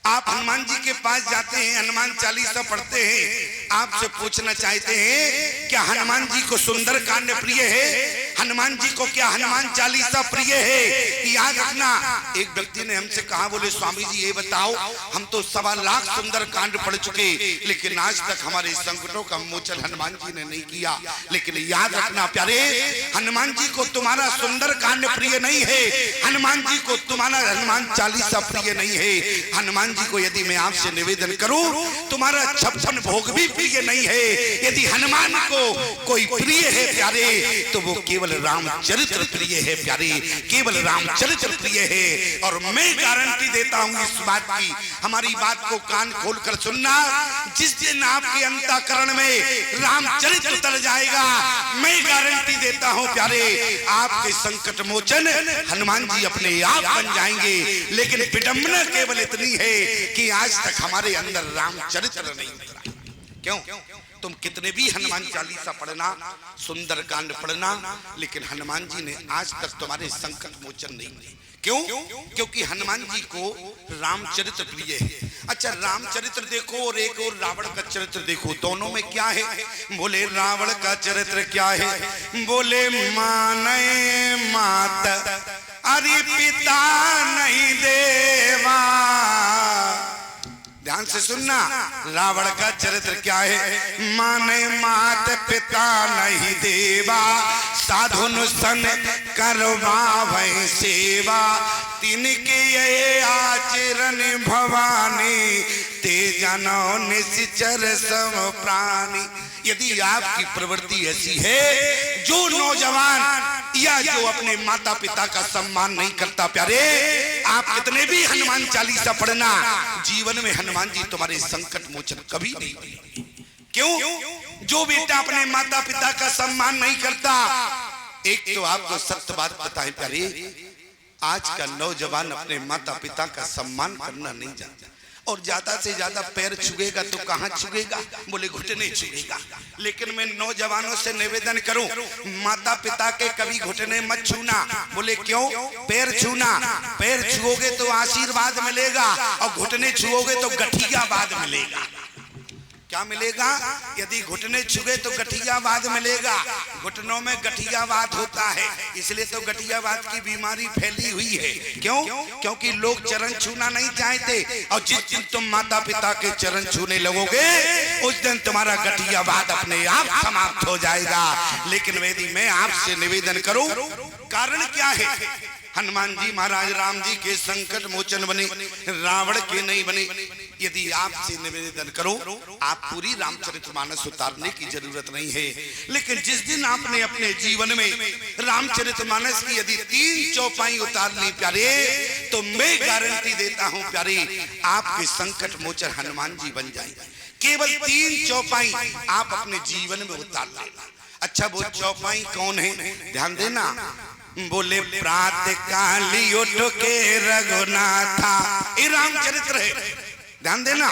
आप हनुमान जी के पास जाते हैं, हनुमान चालीसा पढ़ते हैं, आपसे पूछना चाहते हैं क्या हनुमान जी को सुंदर कांड प्रिय है? हनुमान जी को क्या हनुमान चालीसा प्रिय है? याद रखना। एक व्यक्ति ने हमसे कहा, बोले स्वामी जी ये बताओ, हम तो 1.25 लाख सुंदर कांड पढ़ चुके, लेकिन आज तक हमारे संकटों का मोचन हनुमान जी ने नहीं किया। लेकिन याद रखना प्यारे, हनुमान जी को तुम्हारा सुंदर कांड प्रिय नहीं है, हनुमान जी को तुम्हारा हनुमान चालीसा प्रिय नहीं है। हनुमान जी को यदि मैं आपसे निवेदन करूं, तुम्हारा 56 भोग भी प्रिय नहीं है। यदि हनुमान को कोई प्रिय है प्यारे, तो वो केवल रामचरित्र प्रिय है प्यारे, केवल रामचरित्र प्रिय है। और मैं गारंटी देता हूं इस बात की, हमारी बात को कान खोलकर सुनना, जिस दिन आपके अंतःकरण में रामचरित्र उतर जाएगा, मैं गारंटी देता हूं प्यारे, आपके संकट मोचन हनुमान जी अपने आप बन जाएंगे। लेकिन विडंबना केवल इतनी है कि आज तक हमारे अंदर रामचरित्र नहीं उतरा। क्यों? तुम कितने भी हनुमान चालीसा पढ़ना, सुंदर कांड पढ़ना, लेकिन हनुमान जी ने आज तक तुम्हारे संकट मोचन नहीं किए। क्यों? क्योंकि हनुमान जी को रामचरित्र प्रिय है। अच्छा, रामचरित्र देखो और एक और रावण का चरित्र देखो, दोनों में क्या है? बोले रावण का चरित्र क्या है? बोले माने मात अरे पिता नहीं देवा। ध्यान से सुनना, रावण का चरित्र क्या है? माने मात पिता नहीं देवा, साधुन सन करवावे सेवा, तिनके ये आचरण भवानी, ते जनो निश्चर सम प्राणी। यदि आपकी प्रवृत्ति ऐसी है, जो नौजवान या जो अपने माता पिता का सम्मान नहीं करता प्यारे, आप कितने भी हनुमान चालीसा पढ़ना, जीवन में हनुमान जी तुम्हारे संकट मोचन कभी नहीं बनेंगे। क्यों? जो बेटा अपने माता पिता का सम्मान नहीं करता, एक तो आपको सत्य बात पता है प्यारे, आज का नौजवान अपने माता पिता का सम्मान करना नहीं जानता, और ज्यादा से ज्यादा पैर छुएगा तो कहां छुएगा? बोले घुटने छुएगा। लेकिन मैं नौजवानों से निवेदन करूं, माता पिता के कभी घुटने मत छूना। बोले क्यों? पैर छूना, पैर छुओगे तो आशीर्वाद मिलेगा, और घुटने छुओगे तो गठियावाद मिलेगा। क्या मिलेगा? यदि घुटने छुए तो गठियावाद मिलेगा। घुटनों में गठियावाद होता है, इसलिए तो गठियावाद की बीमारी फैली हुई है। क्यों? क्योंकि लोग चरण छूना नहीं चाहते, और जिस दिन तुम माता पिता के चरण छूने लगोगे, उस दिन तुम्हारा गठियावाद अपने आप समाप्त हो जाएगा। लेकिन यदि मैं आपसे निवेदन करूं, कारण क्या है? हनुमान जी महाराज राम जी के संकट मोचन बने, रावण के नहीं बने। यदि आपसे निवेदन करो, आप पूरी रामचरितमानस उतारने की जरूरत नहीं है, लेकिन जिस दिन आपने अपने जीवन में रामचरितमानस की यदि 3 चौपाई उतार ली प्यारे, तो मैं गारंटी देता हूं प्यारे, आपके संकट मोचन हनुमान जी बन जाएंगे। केवल 3 चौपाई आप अपने जीवन में उतार लेना। अच्छा, वो चौपाई कौन है? ध्यान देना। बोले प्रातः काली उठ के रघुनाथा, ये रामचरित्र है, ध्यान देना।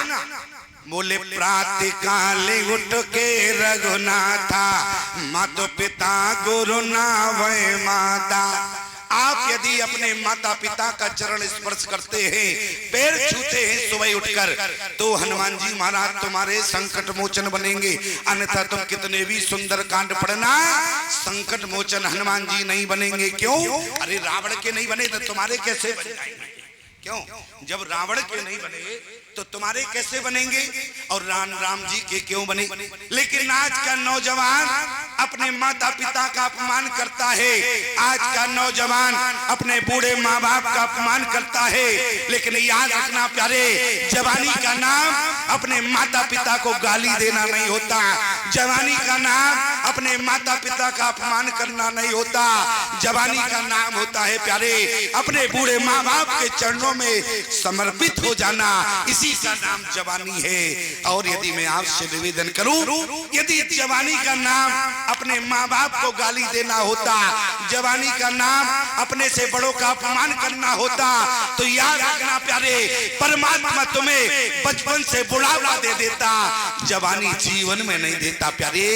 बोले प्रातः काली उठ के रघुनाथा, माता पिता गुरु नावै माता। आप यदि अपने माता पिता का चरण स्पर्श करते हैं, पैर छूते हैं सुबह उठकर, तो हनुमान जी महाराज तुम्हारे संकट मोचन बनेंगे। अन्यथा तुम कितने भी सुंदर कांड पढ़ना, संकट मोचन हनुमान जी नहीं बनेंगे। क्यों? अरे रावण के नहीं बने तो तुम्हारे कैसे बन जाएंगे? क्यों? जब रावण के नहीं बने तो तुम्हारे कैसे बनेंगे? और राम जी के क्यों बने? लेकिन आज का नौजवान अपने माता पिता का अपमान करता है, आज का नौजवान अपने बूढ़े माँ बाप का अपमान करता है। लेकिन याद रखना प्यारे, जवानी का नाम अपने माता पिता को गाली देना नहीं होता, जवानी का नाम अपने माता पिता का अपमान करना नहीं होता, जवानी का नाम होता है प्यारे अपने बूढ़े माँ बाप के चरणों में समर्पित हो जाना, इसी का नाम जवानी है। और यदि मैं आपसे निवेदन करूं, यदि जवानी का नाम अपने माँ बाप को गाली देना होता, जवानी का नाम अपने से बड़ों का अपमान करना होता, तो याद रखना प्यारे, परमात्मा तुम्हें बचपन से बुढ़ापा दे देता, जवानी जीवन में नहीं देता प्यारे।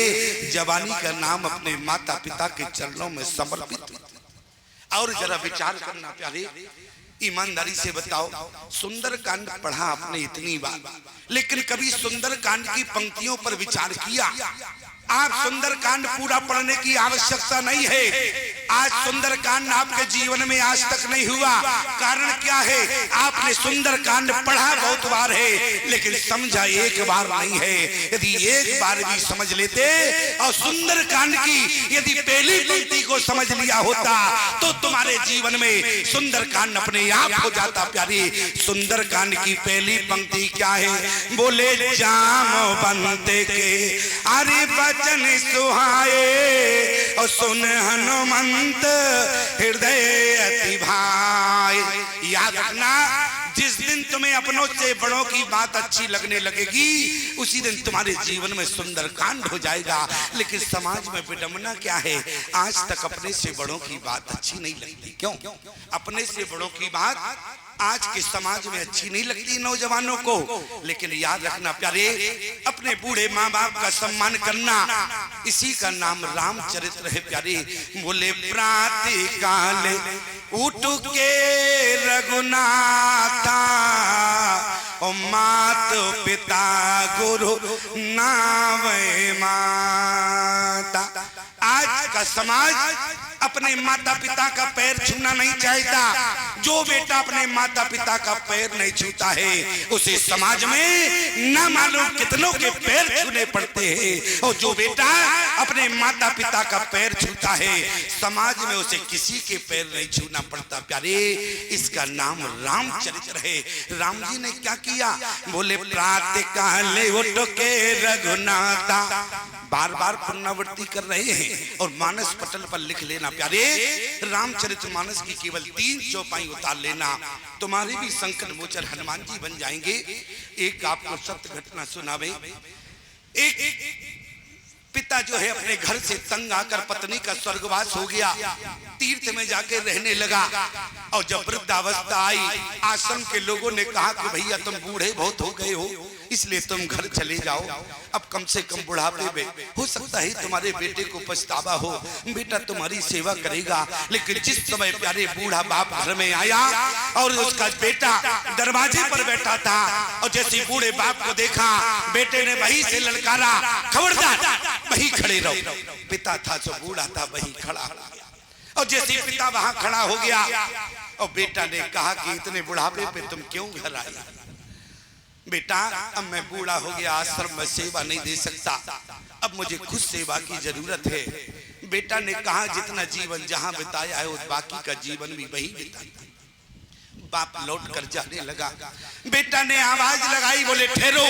जवानी का नाम अपने माता पिता के चरणों में समर्पित। और जरा विचार करना प्यारे, ईमानदारी से बताओ, सुंदर कांड पढ़ा आपने इतनी बार, लेकिन कभी सुंदर कांड की पंक्तियों पर विचार किया? आप सुंदर कांड पूरा पढ़ने की आवश्यकता नहीं है। आज सुंदर कांड आपके जीवन में आज तक नहीं हुआ। कारण क्या है? आपने सुंदर कांड पढ़ा बहुत बार है, लेकिन समझा एक बार नहीं है। यदि एक बार भी समझ लेते और सुंदर कांड की यदि पहली पंक्ति को समझ लिया होता तो तुम्हारे जीवन में सुंदर कांड अपने आप हो जाता। प्यारी, सुंदर कांड की पहली पंक्ति क्या है? बोले जाम बनते के अरे वचन सुहाए और सुन हनुमंत हृदय अति भाई। याद रखना, जिस दिन तुम्हें अपनों से बड़ों की बात अच्छी लगने लगेगी उसी दिन तुम्हारे जीवन में सुंदर कांड हो जाएगा। लेकिन समाज में विडंबना क्या है? आज तक अपने से बड़ों की बात अच्छी नहीं लगती। क्यों? अपने से बड़ों की बात आज के समाज में अच्छी नहीं लगती नौजवानों को। लेकिन याद रखना प्यारे, अपने बूढ़े माँ बाप का सम्मान करना, इसी का नाम रामचरित्र है। प्यारे, बोले प्रातः काल उठ के रघुनाथा और मात पिता गुरु नावे माता। आज का समाज अपने माता पिता का पैर छूना नहीं चाहता। जो बेटा अपने माता पिता का पैर नहीं छूता है उसे समाज में न मालूम कितनों के पैर छूने पड़ते हैं, और जो बेटा अपने माता पिता का पैर छूता है समाज में उसे किसी के पैर नहीं छूना पड़ता। प्यारे, इसका नाम रामचरित्र है। राम जी ने क्या किया? बोले प्रातः काल उठ के रघुनाथा, बार बार पुनरावृत्ति कर रहे हैं और मानस पटल पर लिख लेना। प्यारे, रामचरित मानस की केवल 3 चौपाई उतार लेना, तुम्हारे भी संकट मोचन हनुमान जी बन जाएंगे। एक आपको सत्य घटना सुनावे। एक पिता जो है अपने घर से तंग आकर पत्नी का स्वर्गवास हो गया, तीर्थ में जाके रहने लगा। और जब वृद्धावस्था आई, आश्रम के लोगों ने कहा कि भैया तुम बूढ़े बहुत हो गए हो, इसलिए तुम घर चले जाओ। अब कम से कम बुढ़ापे में हो सकता है तुम्हारे बेटे को पछतावा हो, बेटा तुम्हारी सेवा करेगा। लेकिन जिस समय प्यारे बूढ़ा बाप घर में आया और उसका बेटा दरवाजे पर बैठा था, और जैसे बूढ़े बाप को देखा, बेटे ने वही से ललकारा, खबरदार वही खड़े रहो। पिता था जो बूढ़ा था वही खड़ा हो गया, और जैसे पिता वहां खड़ा हो गया और बेटा ने कहा कि इतने बुढ़ापे पे तुम क्यों घर आए? बेटा, अब मैं बूढ़ा हो गया, आश्रम में सेवा नहीं दे सकता, अब मुझे खुद सेवा की जरूरत है। बेटा ने कहा जितना जीवन जहां बिताया है उस बाकी का जीवन भी वही बिताया। बाप लौट कर जाने लगा। बेटा ने आवाज लगाई, बोले ठहरो।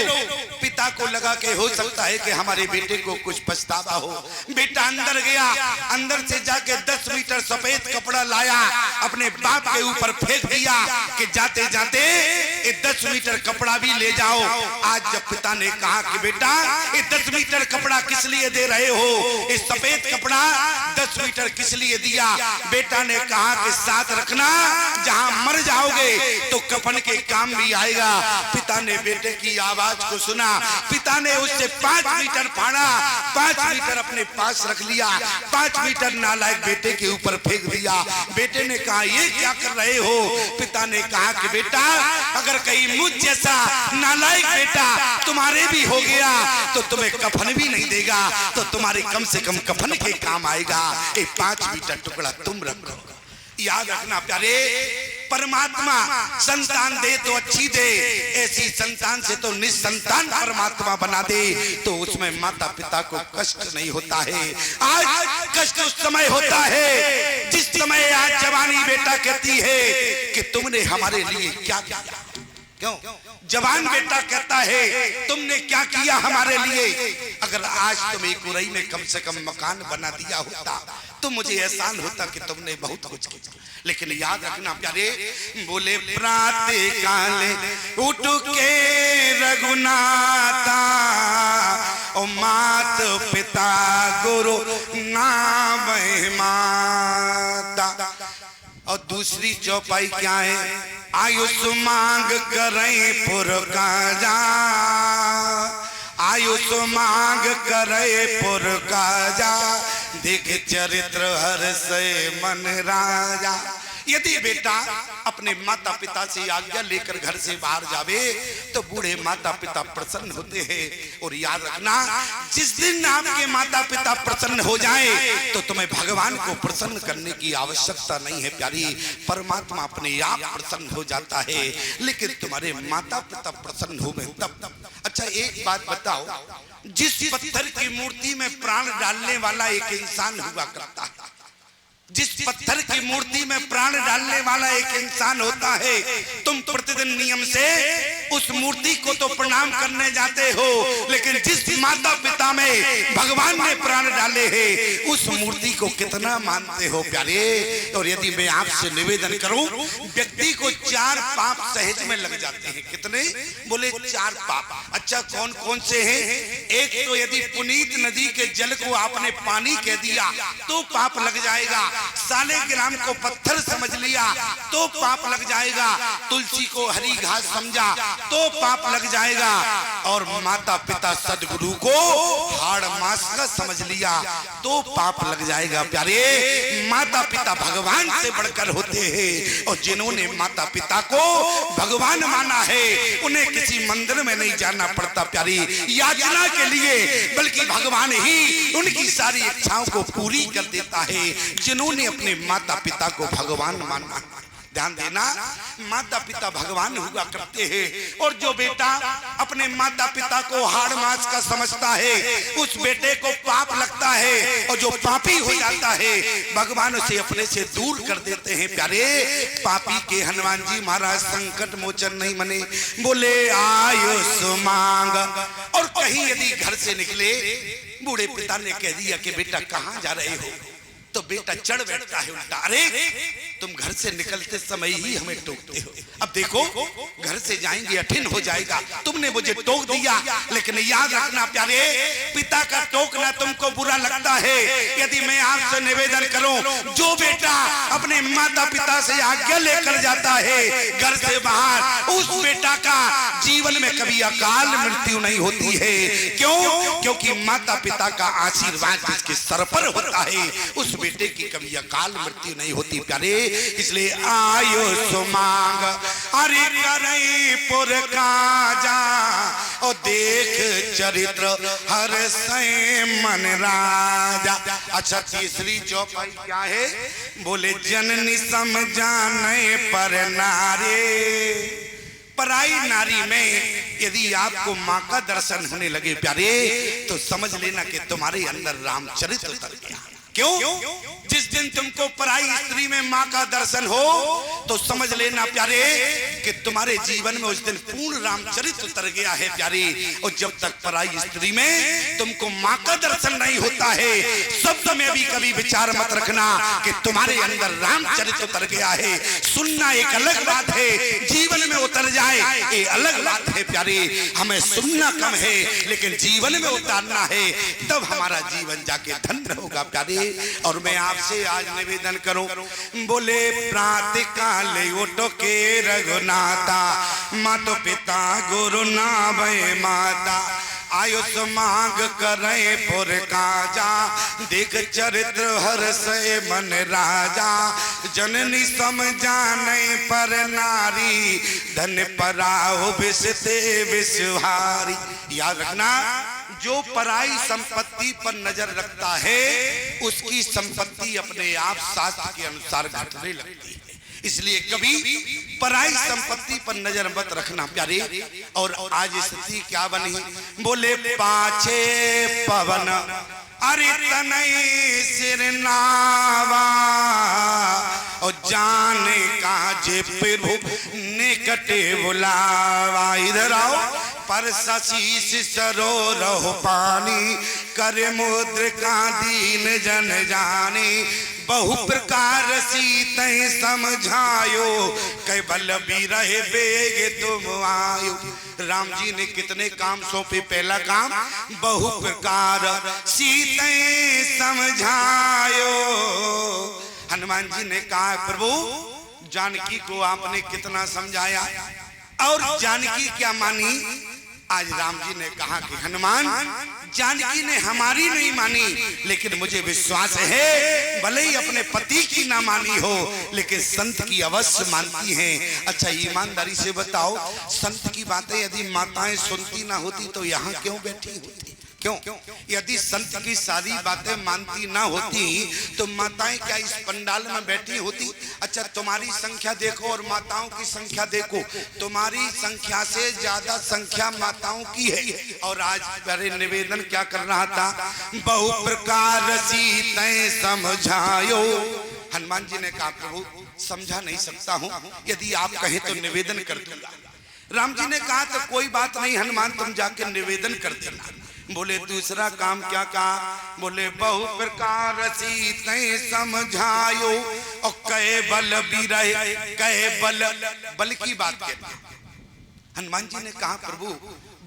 पिता को लगा कि हो सकता है कि हमारे बेटे को कुछ पछतावा हो। बेटा अंदर गया, अंदर से जाके 10 मीटर सफेद कपड़ा लाया, अपने बाप के ऊपर फेंक दिया कि जाते जाते ये 10 मीटर कपड़ा भी ले जाओ। आज जब पिता ने कहा कि बेटा ये 10 मीटर कपड़ा किस लिए दे रहे हो, ये सफेद कपड़ा 10 मीटर किस लिए दिया? बेटा ने कहा कि साथ रखना, जहां मर जाओगे तो कफन के काम भी आएगा। पिता ने बेटे की आवाज को सुना, पिता ने उससे 5 मीटर फाड़ा, 5 मीटर अपने पास रख लिया, 5 मीटर नालायक बेटे के ऊपर फेंक दिया। बेटे ने कहा ये क्या कर रहे हो? पिता ने कहा कि बेटा अगर कहीं मुझ जैसा नालायक बेटा तुम्हारे भी हो गया तो तुम्हें कफन भी नहीं देगा, तो तुम्हारे कम से कम कफन के काम आएगा। ये 5 मीटर टुकड़ा तुम रखो। याद रखना प्यारे, परमात्मा संतान दे तो अच्छी दे, ऐसी संतान से तो निसंतान परमात्मा बना दे तो उसमें माता पिता को कष्ट नहीं होता है। आज कष्ट उस समय होता है जिस समय आज जवानी बेटा कहती है कि तुमने हमारे लिए क्या किया। क्यों? जवान बेटा कहता है तुमने क्या किया हमारे लिए। अगर आज तुम एक उरई में कम से कम मकान बना दिया होता तो मुझे एहसान होता कि तुमने बहुत कुछ किया। लेकिन याद रखना प्यारे, बोले प्रातः काल उठ के रघुनाथा और मात पिता गुरु नावे माता। और दूसरी चौपाई क्या है? आयुष मांग करें पुरकाजा, आयुष मांग करे पुरकाजा, देख चरित्र हर से मन राजा। यदि बेटा अपने माता पिता से आज्ञा लेकर घर से बाहर जावे तो बूढ़े माता पिता प्रसन्न होते हैं। और याद रखना, जिस दिन आपके माता पिता प्रसन्न हो जाए तो तुम्हें भगवान को प्रसन्न करने की आवश्यकता नहीं है प्यारी, परमात्मा अपने आप प्रसन्न हो जाता है। लेकिन तुम्हारे माता पिता प्रसन्न हो गए तब। अच्छा एक बात बताओ, जिस पत्थर की मूर्ति में प्राण डालने वाला एक इंसान हुआ करता है, जिस पत्थर की मूर्ति में प्राण डालने वाला एक इंसान होता है, तुम प्रतिदिन नियम से उस मूर्ति को तो प्रणाम करने जाते हो, लेकिन जिस माता पिता में भगवान ने प्राण डाले हैं उस मूर्ति को कितना मानते हो प्यारे। और यदि मैं आपसे निवेदन करूं, व्यक्ति को 4 पाप सहज में लग जाते हैं। कितने? बोले 4 पाप। अच्छा कौन कौन से हैं? एक तो यदि पुनीत नदी के जल को आपने पानी कह दिया तो पाप लग जाएगा, सालेग्राम को पत्थर समझ लिया तो पाप लग जाएगा, तुलसी को हरी घास समझा तो पाप लग जाएगा, और माता पिता सदगुरु को हाड़ मास का समझ लिया तो पाप लग जाएगा प्यारे। माता पिता भगवान से बढ़कर होते हैं, और जिन्होंने माता पिता को भगवान माना है उन्हें किसी मंदिर में नहीं जाना पड़ता प्यारी याचना के लिए, बल्कि भगवान ही उनकी सारी इच्छाओं को पूरी कर देता है जिन्होंने अपने माता पिता को भगवान माना। ध्यान देना, माता पिता भगवान हुआ करते हैं, और जो बेटा अपने माता पिता को हाड़ मास का समझता है उस बेटे को पाप लगता है, और जो पापी हो जाता है भगवान उसे अपने से दूर कर देते हैं प्यारे। पापी के हनुमान जी महाराज संकट मोचन नहीं बने, बोले आयुष मांग। और कहीं यदि घर से निकले, बूढ़े पिता ने कह दिया कि बेटा कहाँ जा रहे हो, तो बेटा चढ़ बैठता है उल्टा, अरे तुम घर से निकलते समय ही हमें टोकते हो, अब देखो घर से जाएंगे अठिन हो जाएगा, तुमने मुझे टोक दिया। लेकिन याद रखना प्यारे, पिता का टोकना तुमको बुरा लगता है, यदि मैं आपसे निवेदन करूं, जो बेटा अपने माता पिता से आज्ञा लेकर जाता है घर से बाहर, उस बेटा का जीवन में कभी अकाल मृत्यु नहीं होती है। क्यों? क्योंकि माता पिता का आशीर्वाद जिसके सर पर होता है उस बेटे की कभी अकाल मृत्यु नहीं होती प्यारे। इसलिए आयुष मांग, अरे करे पुर काजा, और देख चरित्र हर से मन राजा। अच्छा तीसरी चौपाई क्या है? बोले जननी समझाने पर नारे। पराई नारी में यदि आपको माँ का दर्शन होने लगे प्यारे तो समझ लेना कि तुम्हारे अंदर रामचरित्र उतर गया। क्यों? जिस दिन तुमको पराई स्त्री में माँ का दर्शन हो तो समझ लेना प्यारे कि तुम्हारे जीवन में उस दिन पूर्ण रामचरित्र उतर गया है प्यारे। और जब तक पराई स्त्री में तुमको माँ का दर्शन नहीं होता है, शब्द में भी कभी विचार मत रखना कि तुम्हारे अंदर रामचरित्र उतर गया है। सुनना एक अलग बात है, जीवन में उतर जाए ये अलग बात है प्यारे। हमें सुनना कम है लेकिन जीवन में उतारना है, तब हमारा जीवन जाके धन्य होगा प्यारे। और मैं आपसे आज निवेदन करूं, बोले प्रातः काले उठो के रघुनाथा, मातो पिता गुरु नाभय माता, आयुष मांग करे पुर काजा, देख चरित्र हर से मन राजा, जननी समझाने पर नारी, धन पराहो विषते विषहारी। याद रखना, जो पराई संपत्ति पर नजर रखता है उसकी संपत्ति अपने आप शास्त्र के अनुसार घटने लगती है। इसलिए कभी पराई संपत्ति पर नजर मत रखना प्यारे। और आज स्थिति क्या बनी? बोले पाछे पवन अरे तनय सिरनावा, और जाने का जे प्रभु निकटे बुलावा। इधर आओ, पर शीश सरो रहो पानी, करे मुद्र का दीन जन जाने, बहु प्रकार सीते समझायो, केवल भी रहे बेग तुम आयो। राम जी ने कितने काम सौंपे? पहला काम बहु प्रकार सीते समझायो। हनुमान जी ने कहा प्रभु जानकी को आपने कितना समझाया, और जानकी क्या मानी? आज राम जी ने कहा कि हनुमान, जानकी ने हमारी नहीं मानी, लेकिन मुझे विश्वास है भले ही अपने पति की ना मानी हो, लेकिन संत की अवश्य मानती हैं। अच्छा ईमानदारी से बताओ, संत की बातें यदि माताएं सुनती ना होती तो यहाँ क्यों बैठी होती? क्यों? यदि संत की सारी बातें मानती ना होती तो माताएं क्या इस पंडाल में बैठी होती? अच्छा तुम्हारी संख्या देखो और माताओं की संख्या देखो, तुम्हारी संख्या से ज्यादा संख्या माताओं की है। और आज मेरे निवेदन क्या कर रहा था, बहु प्रकार सीते समझायो। हनुमान जी ने कहा प्रभु समझा नहीं सकता हूँ, यदि आप कहें तो निवेदन कर दूंगा। राम जी ने कहा तो कोई बात नहीं हनुमान, तुम जाके निवेदन कर देना। बोले दूसरा काम क्या कहा? बोले बहु प्रकार सीते समझायो और कहे बल भी रहे, कहे बल की बात कहते हैं। हनुमान जी ने कहा प्रभु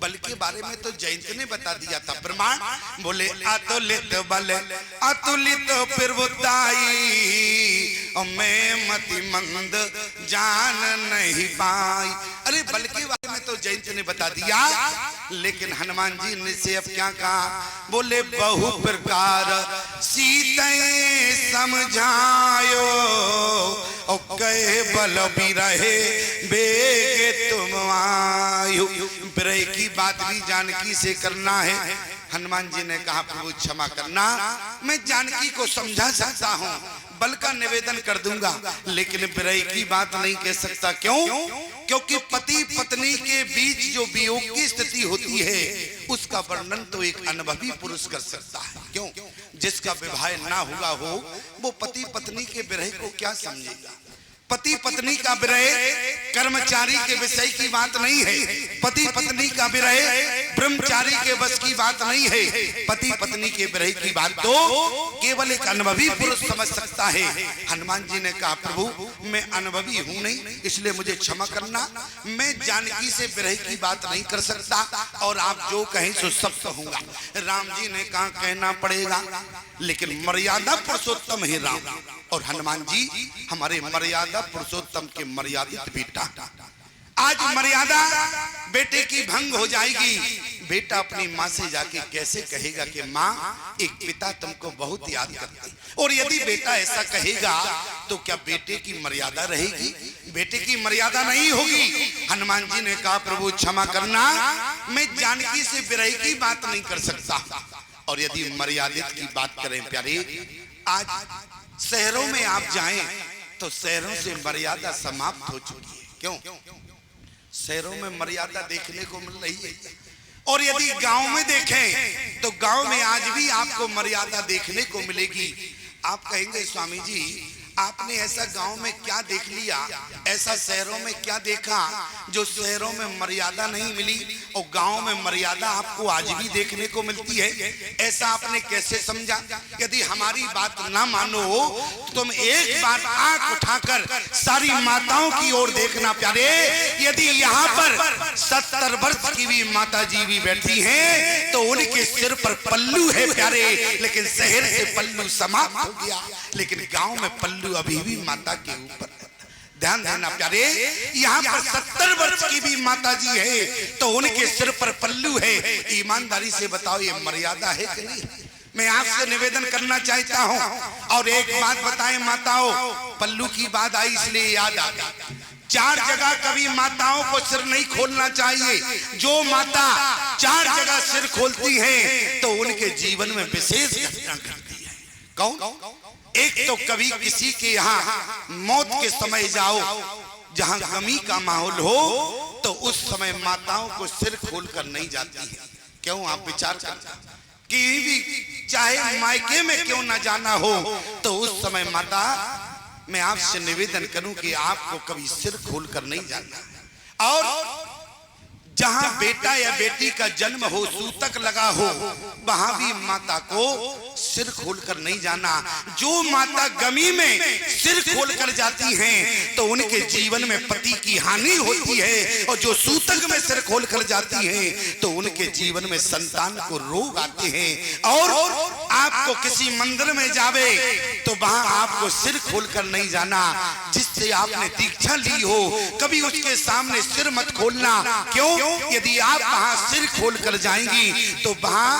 बल के बारे में तो जयंत ने बता दिया था, प्रमाण? बोले अतुलित बल अतुलित प्रभुताई और मैं मति मंद जान नहीं पाई। अरे बल के बारे में तो जयंत ने बता दिया, लेकिन हनुमान जी ने से अब क्या कहा? बोले बहु प्रकार सीते समझायो और कहे बल भी रहे बेगे तुम आयो। बिरह की बात भी जानकी से करना है। हनुमान जी ने कहा प्रभु क्षमा करना, मैं जानकी को समझा सकता हूँ, बल का निवेदन कर दूंगा, लेकिन बिरह की बात नहीं कह सकता। क्यों? क्योंकि पति पत्नी के बीच जो वियोग की स्थिति होती है उसका वर्णन तो एक अनुभवी पुरुष कर सकता है। क्यों? जिसका विवाह ना हुआ हो वो पति पत्नी के विरह को क्या समझेगा? पति पत्नी का विरह कर्मचारी के विषय की बात नहीं है, पति पत्नी का विरह ब्रह्मचारी के बस की बात नहीं है। पति पत्नी के विरह की बात तो केवल एक अनुभवी पुरुष समझ सकता है। हनुमान जी ने कहा प्रभु मैं अनुभवी हूं नहीं, इसलिए मुझे क्षमा करना, मैं जानकी से विरह की बात नहीं कर सकता और आप जो कहें सो सब कहूंगा। राम जी ने कहा कहना पड़ेगा, लेकिन मर्यादा पुरुषोत्तम है राम और हनुमान जी हमारे मर्यादा पुरुषोत्तम के मर्यादित बेटा। आज मर्यादा बेटे की भंग हो जाएगी। बेटा अपनी माँ से जाके कैसे कहेगा कि माँ एक पिता तुमको बहुत याद करते, और यदि बेटा ऐसा कहेगा तो क्या बेटे की मर्यादा रहेगी? बेटे की मर्यादा नहीं होगी। हनुमान जी ने कहा प्रभु क्षमा करना, मैं जानकी से विरह की बात नहीं कर सकता। और यदि मर्यादित की बात करें प्यारे, आज शहरों में आप जाएं तो शहरों से मर्यादा समाप्त हो चुकी है। क्यों? शहरों में मर्यादा देखने को मिल रही है, और यदि गांव में देखें तो गांव में आज भी आपको मर्यादा देखने को मिलेगी। आप कहेंगे स्वामी जी आपने ऐसा गांव में क्या देख लिया, ऐसा शहरों में क्या देखा जो शहरों में मर्यादा नहीं मिली और गांव में मर्यादा आपको आज भी देखने को मिलती है? ऐसा आपने कैसे समझा? यदि हमारी बात ना मानो तो तुम एक बार आंख उठाकर सारी माताओं की ओर देखना प्यारे। यदि यहाँ पर 70 वर्ष की भी माता जी भी बैठी हैं तो उनके सिर पर पल्लू है प्यारे, लेकिन शहर से पल्लू समाप्त हो गया, लेकिन गांव में पल्लू अभी भी माता के ऊपर। ध्यान देना प्यारे, यहाँ पर 70 वर्ष की भी माता जी है तो उनके सिर पर पल्लू है। ईमानदारी से बताओ ये मर्यादा है कि नहीं? मैं आपसे निवेदन करना चाहता हूँ। और एक बात बताएं माताओं, पल्लू की बात आई इसलिए याद आ गई, 4 जगह कभी माताओं को सिर नहीं खोलना चाहिए। जो माता 4 जगह सिर खोलती है तो उनके जीवन में विशेष घटना घटती है। कौन? एक तो कभी किसी के यहाँ मौत के समय जाओ जहाँ गमी का माहौल हो तो उस समय माताओं को सिर खोलकर नहीं जाती है। क्यों? आप विचार करना कि भी चाहे मायके में क्यों ना जाना हो तो उस समय माता, मैं आपसे निवेदन करूं कि आपको कभी सिर खोलकर नहीं जाना। और जहां बेटा या बेटी का जन्म हो, सूतक लगा हो, वहां भी माता को सिर खोलकर नहीं जाना। जो माता गमी में सिर खोलकर जाती हैं तो उनके जीवन में पति की हानि होती है, और जो सूतक में सिर खोलकर जाती हैं तो उनके जीवन में संतान को रोग आते हैं। और आपको किसी मंदिर में जावे तो वहां आपको सिर खोलकर नहीं जाना। जिससे आपने दीक्षा ली हो कभी उसके सामने सिर मत खोलना। क्यों? यदि आप वहां सिर खोलकर जाएंगी तो वहां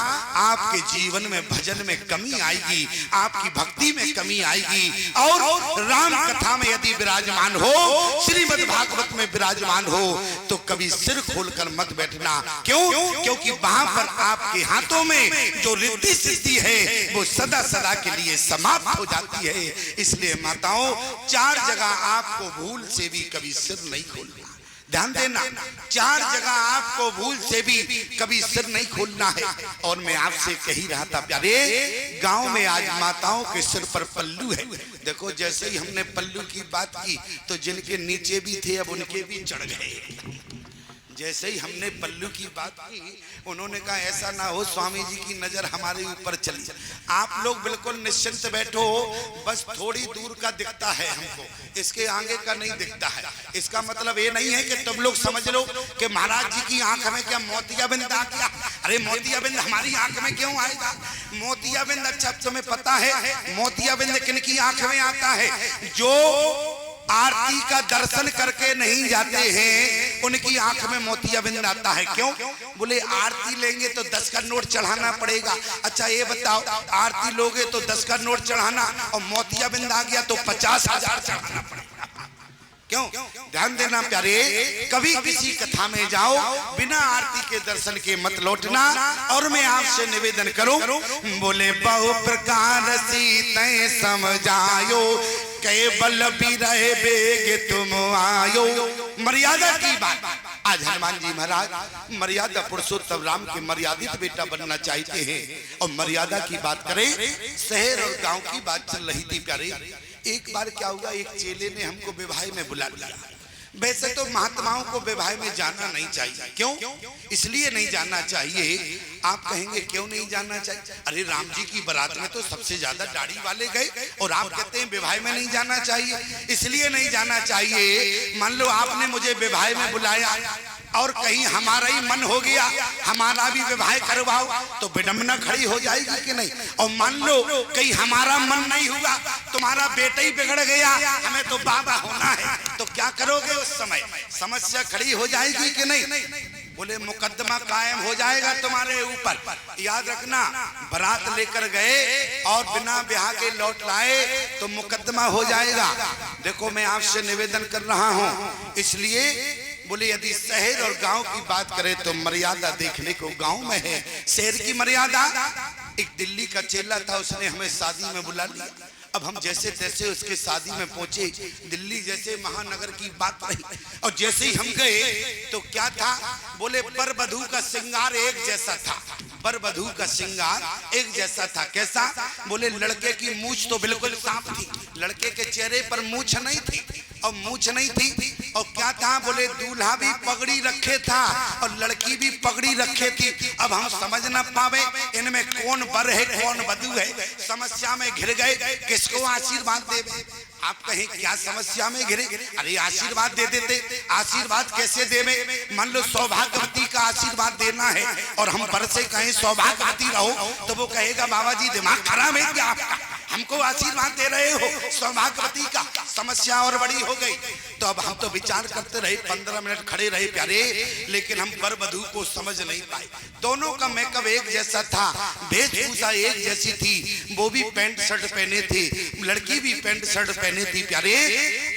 आपके जीवन में भजन में कमी आएगी, आपकी भक्ति में कमी आएगी। और राम कथा में यदि विराजमान हो, श्रीमद् भागवत में विराजमान हो तो कभी सिर खोलकर मत बैठना। क्यों? क्योंकि वहां पर आपके हाथों में जो रिद्धि सिद्धि है वो सदा सदा के लिए समाप्त हो जाती है। इसलिए माताओं, 4 जगह आपको भूल से भी कभी सिर नहीं खोलना। ध्यान देना, 4 जगह आपको भूल से भी कभी सिर नहीं खोलना है। और मैं आपसे कह ही रहा था प्यारे, गांव में आज माताओं के सिर पर पल्लू है। देखो, जैसे ही हमने पल्लू की बात की तो जिनके नीचे भी थे अब उनके भी चढ़ गए। जैसे ही हमने पल्लू की बात की उन्होंने कहा ऐसा ना हो स्वामी जी की नजर हमारे ऊपर चली। आप लोग बिल्कुल निश्चिंत बैठो, बस थोड़ी दूर का दिखता है हमको, इसके आगे का नहीं दिखता है। इसका मतलब ये नहीं है कि तुम लोग समझ लो कि महाराज जी की आंख में क्या मोतियाबिंद आ गया। अरे मोतियाबिंद हमारी आंख में क्यों आएगा? मोतियाबिंद, अच्छा तुम्हें पता है मोतियाबिंद किन की आंख में आता है? जो आरती का दर्शन करके नहीं जाते हैं उनकी आंख में मोतियाबिंद आता है। क्यों? बोले आरती लेंगे तो 10 का नोट चढ़ाना पड़ेगा। अच्छा ये बताओ, आरती लोगे तो 10 का नोट चढ़ाना और मोतियाबिंद आ गया तो 50,000 चढ़ाना पड़ेगा। क्यों? ध्यान देना प्यारे, कभी किसी कथा में जाओ बिना आरती के दर्शन के मत लौटना। और मैं आपसे निवेदन करूं, बोले बहु प्रकार सीते समझायो, केवल भी रहे बेग तुम आयो। मर्यादा की बात, आज हनुमान जी महाराज मर्यादा पुरुषोत्तम राम के मर्यादित बेटा बनना चाहते हैं। और मर्यादा की बात करें, शहर और गांव की बात चल रही थी प्यारे। एक बार क्या हुआ, एक चेले ने हमको विवाह में बुला लिया। वैसे तो महात्माओं को विवाह में जाना नहीं चाहिए। क्यों? इसलिए नहीं जाना चाहिए। आप कहेंगे क्यों नहीं जाना चाहिए? अरे राम जी की बारात में तो सबसे ज्यादा दाढ़ी वाले गए और आप कहते हैं विवाह में नहीं जाना चाहिए। इसलिए नहीं जाना चाहिए, मान लो आपने मुझे विवाह में बुलाया और कहीं हमारा ही मन हो गया हमारा भी विवाह करवाओ तो विडंबना खड़ी हो जाएगी कि नहीं? और मान लो कहीं हमारा मन नहीं हुआ, तुम्हारा बेटा ही बिगड़ गया, हमें तो बाबा होना है, तो क्या करोगे? उस समय समस्या खड़ी हो जाएगी कि नहीं? बोले मुकदमा कायम हो जाएगा तुम्हारे ऊपर। याद रखना, बारात लेकर गए और बिना ब्याह के लौट लाए तो मुकदमा हो जाएगा। देखो मैं आपसे निवेदन कर रहा हूं, इसलिए बोले यदि शहर और गांव की बात करें तो मर्यादा देखने को गांव में है। शहर की मर्यादा, एक दिल्ली का चेला था, उसने हमें शादी में बुला लिया। अब हम जैसे तैसे उसके शादी में पहुंचे, दिल्ली जैसे महानगर की बात रही, और जैसे ही हम गए तो क्या था, बोले वर वधू का श्रृंगार एक जैसा था। वर वधू का श्रृंगार एक जैसा था। कैसा? बोले लड़के की मूछ तो बिल्कुल साफ थी, लड़के के चेहरे पर मूछ नहीं थी, और मूछ नहीं थी। और क्या था? बोले दूल्हा भी पगड़ी रखे था और लड़की भी पगड़ी रखे थी। अब हम समझ ना पावे इनमें कौन वर है कौन वधू है। समस्या में घिर गए, किसको आशीर्वाद देवे? आप कहें क्या समस्या में घिरे? अरे आशीर्वाद दे देते। आशीर्वाद कैसे देवे? मान लो सौभाग्यवती का आशीर्वाद देना है और हम पर से कहें सौभाग्यवती रहो तो वो कहेगा बाबा जी दिमाग खराब है क्या आपका, हमको आशीर्वाद दे रहे हो सौभाग्यवती का? समस्या और बड़ी हो गई। तो अब हम तो विचार करते रहे, 15 मिनट खड़े रहे प्यारे, लेकिन हम वर वधू को समझ नहीं पाए। दोनों का मेकअप एक जैसा था, वेशभूषा एक जैसी थी, वो भी पैंट शर्ट पहने थे, लड़की भी पैंट शर्ट पहने थी प्यारे।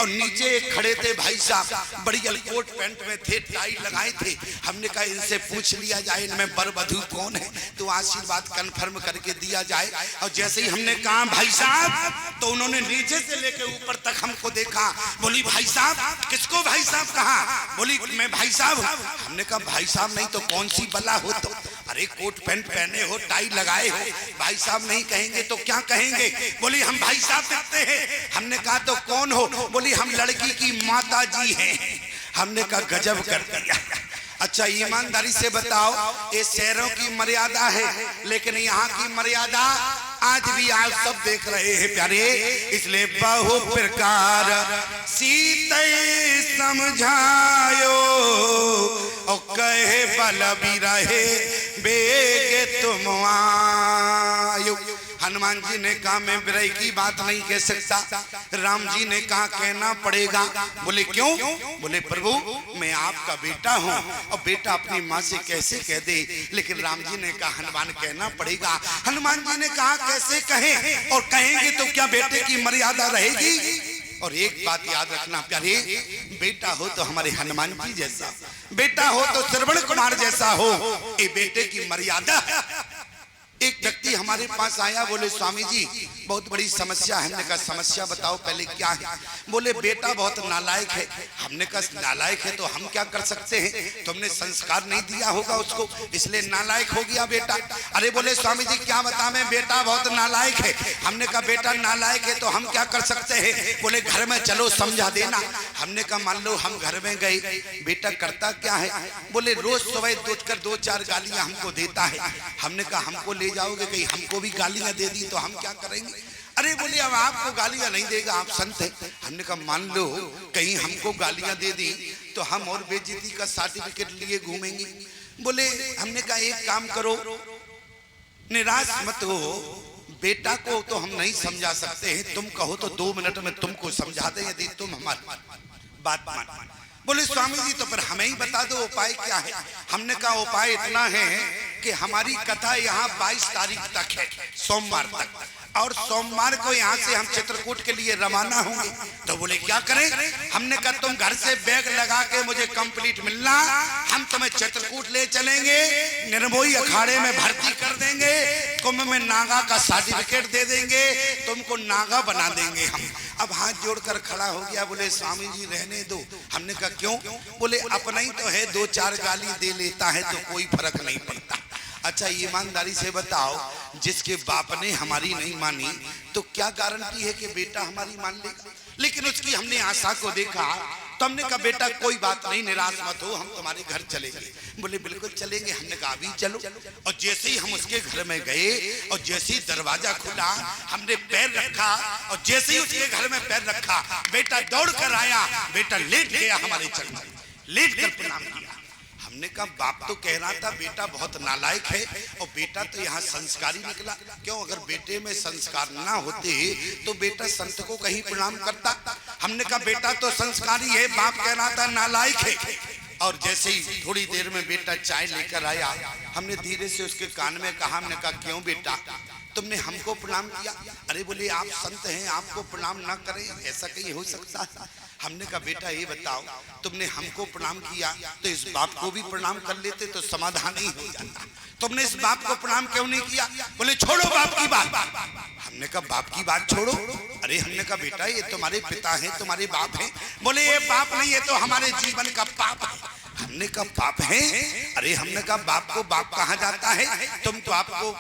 और नीचे एक खड़े थे भाई साहब, बड़ी कोट पैंट में थे, टाई लगाए थे। हमने कहा इनसे पूछ लिया जाए इनमें वर वधू कौन है तो आशीर्वाद कंफर्म करके दिया जाए। और जैसे ही हमने कहा भाई साहब, तो उन्होंने नीचे से लेकर ऊपर तक हमको देखा। बोली भाई साहब? किसको भाई साहब कहा? बोली मैं भाई साहब हूं। हमने कहा भाई साहब नहीं तो कौन सी बला हो? तो अरे कोट पैंट पहने हो, टाई लगाए हो, भाई साहब नहीं कहेंगे तो क्या कहेंगे? बोली हम भाई साहब दिखते हैं। हमने कहा तो कौन हो? बोली हम लड़की की माता जी हैं। हमने कहा गजब कर दिया। अच्छा ईमानदारी से बताओ, ये शहरों की मर्यादा है, लेकिन यहाँ की मर्यादा आज भी आप सब देख रहे हैं प्यारे। इसलिए बहु प्रकार सीते समझायो और कहे बल भी रहे बेग तुम आयो। हनुमान जी ने कहा मैं बिरही की बात नहीं कह सकता। राम जी ने कहा कहना पड़ेगा। बोले क्यों? बोले प्रभु मैं आपका बेटा हूँ और बेटा अपनी माँ से कैसे कह दे। लेकिन राम जी ने कहा हनुमान कहना पड़ेगा। हनुमान जी ने कहा कैसे कहें, और कहेंगे तो क्या बेटे की मर्यादा रहेगी। और एक बात याद रखना प्यारे, बेटा हो तो हमारे हनुमान जी जैसा, बेटा हो तो श्रवण कुमार जैसा हो, ये बेटे की मर्यादा है। एक व्यक्ति हमारे पास आया, बोले स्वामी जी बहुत बड़ी समस्या है। हमने कहा समस्या बताओ पहले क्या है। बोले बेटा बहुत नालायक है। हमने कहा नालायक है तो हम क्या कर सकते हैं, तुमने संस्कार नहीं दिया होगा उसको इसलिए नालायक हो गया बेटा। अरे बोले स्वामी जी क्या बताएं, बेटा बहुत नालायक है। हमने कहा बेटा नालायक है तो हम क्या कर सकते हैं। बोले घर में चलो समझा देना। हमने कहा मान लो हम घर में गए, बेटा करता क्या है। बोले रोज सुबह उठकर 2-4 गालियां हमको देता है। हमने कहा हमको ले जाओगे, कहीं हमको भी गालियां दे दी तो हम क्या करेंगे। अरे बोले अब आपको गालियां नहीं देगा, आप संत हैं। हमने कहा मान लो कहीं हमको गालियां दे दी तो हम और बेइज्जती का सर्टिफिकेट लिए घूमेंगे। बोले हमने कहा एक काम करो, निराश मत हो, बेटा को तो हम नहीं समझा सकते हैं, तुम कहो तो 2 मिनट में तुमको समझा दें यदि तुम हमारी बात मान। बोले स्वामी जी तो फिर हमें ही बता दो उपाय क्या है। हमने कहा उपाय इतना है कि हमारी कथा यहाँ 22 तारीख तक है, सोमवार तक, और सोमवार को यहाँ से हम चित्रकूट के लिए रवाना होंगे। तो बोले क्या करें। हमने कहा तुम घर से बैग लगा के मुझे कंप्लीट मिलना, हम तुम्हें चित्रकूट ले चलेंगे, निर्मोही अखाड़े में भर्ती कर देंगे, कुंभ में नागा का सर्टिफिकेट दे देंगे, तुमको नागा बना देंगे हम। अब हाथ जोड़कर खड़ा हो गया, बोले स्वामी जी रहने दो। हमने कहा क्यों। बोले अपना ही तो है, 2-4 गाली दे लेता है तो कोई फर्क नहीं पड़ता। अच्छा ईमानदारी से बताओ, जिसके बाप ने हमारी नहीं मानी तो क्या गारंटी है कि बेटा हमारी मान लेगा। लेकिन उसकी हमने आशा को देखा तो हमने कहा बेटा कोई बात नहीं, निराश मत हो, हम तुम्हारे घर चलेंगे। बोले बिल्कुल चलेंगे। हमने कहा अभी चलो। और जैसे ही हम उसके घर में गए और जैसे ही दरवाजा खुला हमने पैर रखा, और जैसे ही उसके घर में पैर रखा बेटा दौड़ कर आया, बेटा लेट गया हमारे चरण में, लेट कर प्रणाम किया। हमने कहा बाप तो कह रहा था बेटा बहुत नालायक है और बेटा तो यहाँ संस्कारी निकला। क्यों, अगर बेटे में संस्कार ना होते तो बेटा संत को कहीं प्रणाम करता। हमने कहा बेटा तो संस्कारी है, बाप कह रहा था नालायक है। और जैसे ही थोड़ी देर में बेटा चाय लेकर आया, हमने धीरे से उसके कान में कहा, हमने कहा क्यों बेटा तुमने हमको प्रणाम किया। अरे बोले आप संत हैं, आपको प्रणाम ना करें, ऐसा कहीं हो सकता है। हमने कहा बेटा ये बताओ तुमने हमको प्रणाम किया तो इस बाप को भी प्रणाम कर लेते तो समाधान ही हो जाता, तुमने इस बाप को प्रणाम क्यों नहीं किया। बोले छोड़ो बाप की बात। हमने कहा बाप की बात छोड़ो। अरे हमने कहा बेटा ये तुम्हारे पिता हैं, तुम्हारे बाप हैं। बोले ये बाप नहीं, ये तो हमारे जीवन का पाप है। हमने कहा पाप है। अरे हमने कहा बाप को बाप कहा जाता है, तुम तो आपको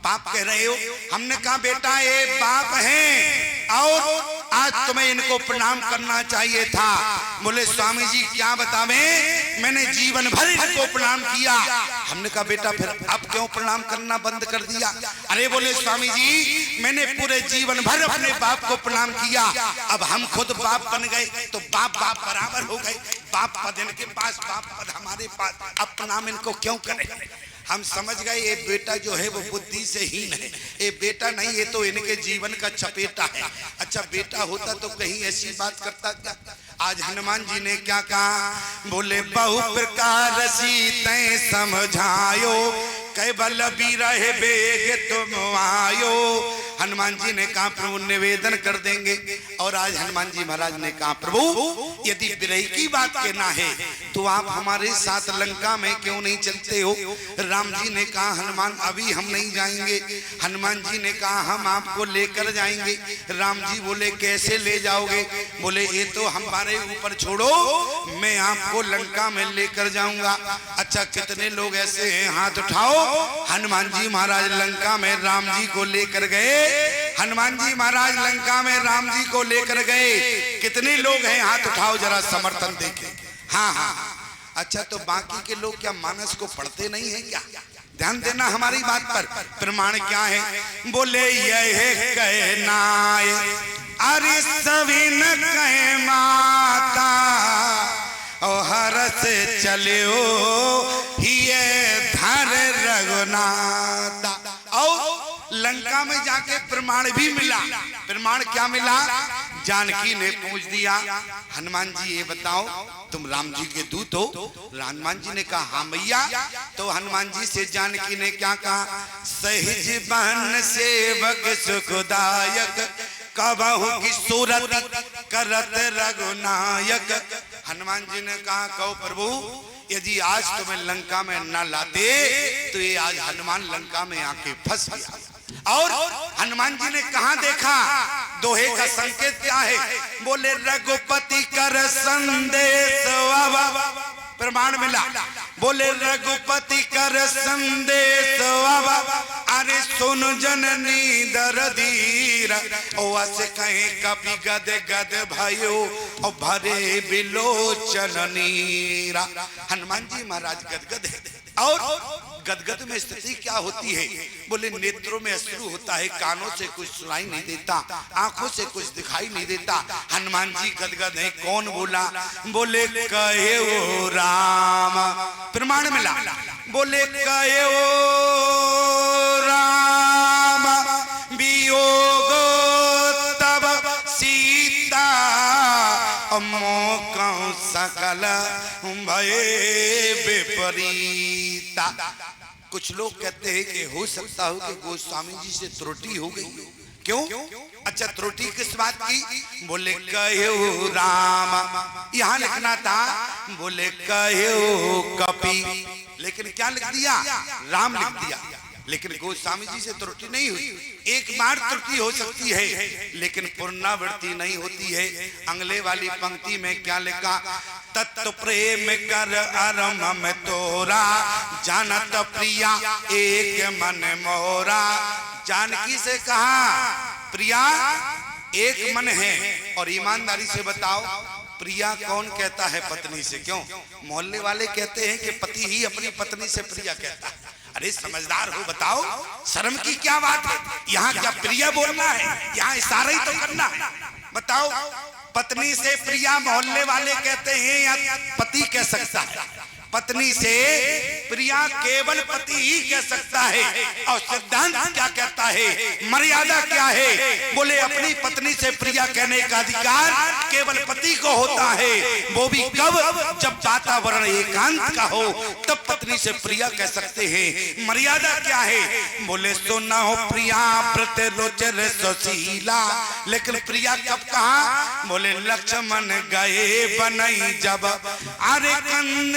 पाप कह रहे हो। हमने कहा बेटा ये बाप हैं और आज तुम्हें इनको प्रणाम करना चाहिए था। बोले स्वामी जी क्या बतावें, मैंने जीवन भर इनको प्रणाम किया। हमने कहा बेटा फिर अब क्यों प्रणाम करना बंद कर दिया। अरे बोले स्वामी जी मैंने पूरे जीवन भर अपने बाप को प्रणाम किया, अब हम खुद बाप बन गए तो बाप बाप बराबर हो गए। बाप पद इनके पास, बाप पद हमारे पास, अब प्रणाम इनको क्यों करें। हम समझ गए ये बेटा जो है वो बुद्धि से हीन है, ये बेटा नहीं, ये तो इनके जीवन का चपेटा है। अच्छा बेटा होता तो कहीं ऐसी बात करता क्या। आज हनुमान जी ने क्या कहा, बोले बहु प्रकार सीते समझायो, केवल भी रहे बेग तुम आयो। हनुमान जी ने कहा प्रभु निवेदन कर देंगे। और आज हनुमान जी महाराज ने कहा प्रभु यदि बिरही की बात कहना है तो आप हमारे साथ लंका में क्यों नहीं चलते हो। राम जी ने कहा हनुमान अभी हम नहीं जाएंगे। हनुमान जी ने कहा हम आपको लेकर जाएंगे। राम जी बोले कैसे ले जाओगे। बोले ये तो हमारे ऊपर छोड़ो, मैं आपको लंका में लेकर जाऊंगा। अच्छा कितने लोग ऐसे हैं, हाथ उठाओ। हनुमान जी महाराज लंका में राम जी को लेकर गए। हनुमान जी महाराज लंका में राम जी को लेकर गए। कितने लोग हैं, हाथ उठाओ जरा समर्थन देखें। हाँ हाँ अच्छा तो बाकी के लोग क्या मानस को पढ़ते नहीं है क्या। ध्यान देना हमारी बात पर। प्रमाण क्या है? बोले यह कहना अरे सभी न कहे माता और हर से चले ये धर रघुनाथा। और लंका में जाके प्रमाण भी मिला। प्रमाण क्या मिला? जानकी ने पूछ दिया, हनुमान जी ये बताओ तुम राम जी के दूत हो? हनुमान जी ने कहा हाँ मैया। तो हनुमान जी से जानकी ने क्या कहा? सहज बहन सेवक सुखदायक कबहू की सूरत करत रघुनायक। हनुमान जी ने कहा कहो प्रभु यदि आज तुम्हें लंका में न लाते तो ये आज हनुमान लंका में आके फंस गया। और हनुमान जी ने कहा देखा? दोहे का संकेत क्या है? बोले रघुपति कर संदेश। प्रमाण मिला। बोले रघुपति कर संदेश अरे सुन जननी दरदीर ओ से कहे कपि गद गद भयो और भरे बिलोचन नीरा। हनुमान जी महाराज गदगद है। और गदगद में स्थिति क्या होती है? बोले नेत्रों में अश्रु होता है, कानों से कुछ सुनाई नहीं देता, आंखों से कुछ दिखाई नहीं देता। हनुमान जी गदगद है। कौन बोला? बोले कहे वो राम। प्रमाण मिला। बोले कहे वो राम वियोग तब सीता मोकं सकल भये विपरीता। कुछ लोग कहते हैं कि हो सकता हो कि गोस्वामी जी से त्रुटि हो गई। क्यों? अच्छा त्रुटि किस बात की? बोले कहो राम, यहाँ लिखना था बोले कहो कपि, लेकिन क्या लिख दिया? राम लिख दिया। लेकिन गोस्वामी जी से त्रुटि नहीं हुई। एक बार त्रुटि हो सकती है लेकिन पुनरावृत्ति नहीं होती है। अगले वाली पंक्ति में क्या लिखा? तत्व प्रेम कर अरम में तोरा जानत प्रिया एक मन मोरा। जानकी से कहा प्रिया एक मन है। और ईमानदारी से बताओ प्रिया कौन कहता है पत्नी से? क्यों? मोहल्ले वाले कहते हैं कि पति ही अपनी पत्नी से प्रिया कहता है। अरे समझदार हो बताओ शर्म की क्या बात है? यहाँ क्या प्रिया बोलना है? यहाँ इशारा ही तो करना है। बताओ पत्नी से प्रिया मोहल्ले वाले कहते हैं या पति कह सकता है? पत्नी से प्रिया केवल पति ही कह सकता है। और सिद्धांत क्या कहता है? मर्यादा क्या है? बोले अपनी पत्नी से प्रिया कहने का अधिकार केवल पति को होता है। वो भी कब? जब वातावरण एकांत का हो तब पत्नी से प्रिया कह सकते हैं। मर्यादा क्या है? बोले सुना हो प्रिया प्रतिलोचन सुशीला। लेकिन प्रिया कब कहा? बोले लक्ष्मण गए बनई जब अरे कंद